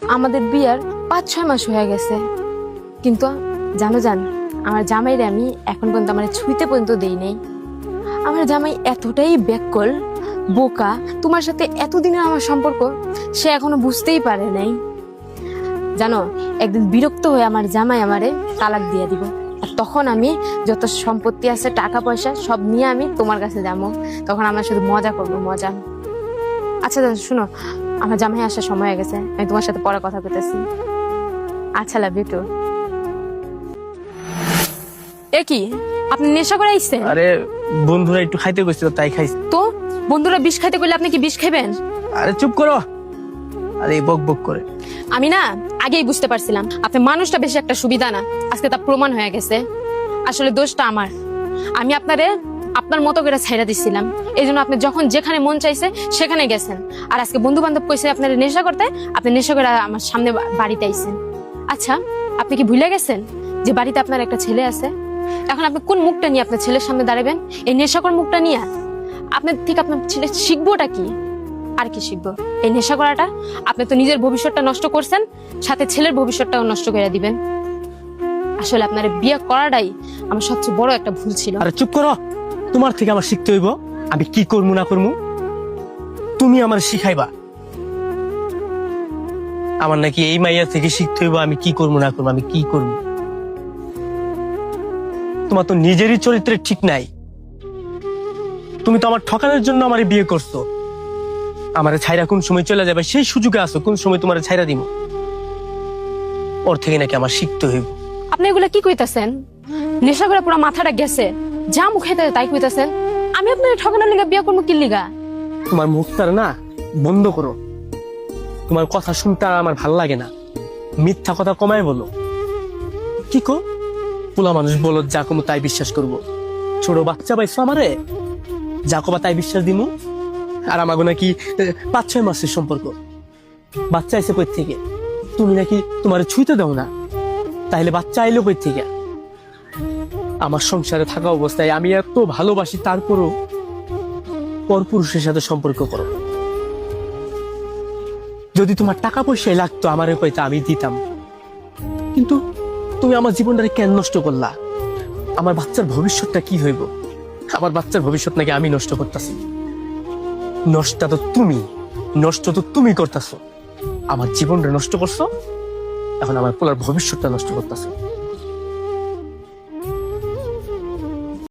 আমাদের বিয়ার 5-6 মাস হয়ে গেছে, কিন্তু জানো আমার জামাইরে আমি এখন পর্যন্ত আমার ছুঁইতে পর্যন্ত দেই নাই। আমার জামাই এতটাই ব্যাককল, বোকা, তোমার সাথে এতদিনের আমার সম্পর্ক সে এখনো বুঝতেই পারে নাই। জানো, একদিন বিরক্ত হয়ে আমার জামাই আমারে তালাক দিয়ে দিব, আর তখন আমি যত সম্পত্তি আছে, টাকা পয়সা সব নিয়ে আমি তোমার কাছে যাবো। তখন আমরা শুধু মজা করবো, মজা। আচ্ছা শুনো, আমার জামাই আসার সময় হয়ে গেছে, আমি তোমার সাথে পরে কথা বলতেছি। আচ্ছা, লাভ ইউ টু। এ কি, আপনি নেশা করে আইছেন? আরে বন্ধুরা একটু খাইতে গেছিল তাই খাইছি। তো বন্ধুরা বিষ খাইতে গেলে আপনি কি বিষ খাবেন? আরে চুপ করো, আরে বক বক করে। আমি না আগেই বুঝতে পারছিলাম আপনি মানুষটা বেশি একটা সুবিধা না, আজকে তা প্রমাণ হয়ে গেছে। আসলে দোষটা আমার, আমি আপনারে আপনার মতো করে ছাইড়া দিছিলাম, এই জন্য আপনি যখন যেখানে মন চাইছে সেখানে গেছেন। আর আজকে বন্ধু বান্ধব কইছে আপনার নেশা করতে, আপনি নেশা করে আমার সামনে বাড়িতে আইছেন। আচ্ছা, আপনি কি ভুলে গেছেন যে বাড়িতে আপনার একটা ছেলে আছে? এখন আপনি কোন মুখটা নিয়ে আপনার ছেলের সামনে দাঁড়াবেন? এই নেশাকর মুখটা নিয়ে? আপনার ঠিক আপনার ছেলে শিখবোটা কি? আর কি শিখবো? এই নেশা করাটা? আপনি তো নিজের ভবিষ্যৎটা নষ্ট করছেন, সাথে ছেলের ভবিষ্যৎটাও নষ্ট করে দিবেন। আসলে আপনার বিয়ে করাটাই আমার সবচেয়ে বড় একটা ভুল ছিল। আরে চুপ করো, তোমার থেকে আমার শিখতে হইব আমি কি করবো না করবো, তুমি আমার শিখাইবা। আমার নাকি এই মাইয়া থেকে শিখতে হইব আমি কি করবো না করবো, আমি কি করবো? তোমার তো নিজেরই চরিত্রে ঠিক নাই। তুমি তো আমার ঠকানোর জন্য আমার বিয়ে করছো। আমার ছাইরা কোন সময় চলে যাবে সেই সুযোগে আসো, কোন সময় তোমার ছাইরা দিব, ওর থেকে নাকি আমার শিখতে হইব। আপনি এগুলা কি কইতাছেন? নেশা করে পুরো মাথাটা গেছে, যা মুখে তাই কইতাছেন। আমি আপনার ঠকানোর লিগা বিয়ে করবো কি লিগা? তোমার মুখটার না বন্ধ করো, তোমার কথা শুনতে আর আমার ভাল লাগে না। মিথ্যা কথা কমায় বলো। কি কো পোলা মানুষ বলো, যা কমো তাই বিশ্বাস করবো? ছোট বাচ্চা পাইছো আমারে, যা কবা তাই বিশ্বাস দিমু? আর আমাগো নাকি 5-6 মাসের সম্পর্ক, বাচ্চা আইসে কই থেকে? তুমি নাকি তোমার ছুঁইতে দাও না, তাইলে বাচ্চা আইলো কই থেকে? আমার সংসারে থাকা অবস্থায় আমি এত ভালোবাসি, তারপরও পরপুরুষের সাথে সম্পর্ক করো। যদি তোমার টাকা পয়সায় লাগতো আমারে কইতা আমি দিতাম, কিন্তু তুমি আমার জীবনটাকে কেন নষ্ট করলা? আমার বাচ্চার ভবিষ্যৎটা কি হইব? আমার বাচ্চার ভবিষ্যৎ নাকি আমি নষ্ট করতেছি? নষ্ট তো তুমি করতেছো। আমার জীবনটা নষ্ট করছো, এখন আমার পোলার ভবিষ্যৎটা নষ্ট করতেছো।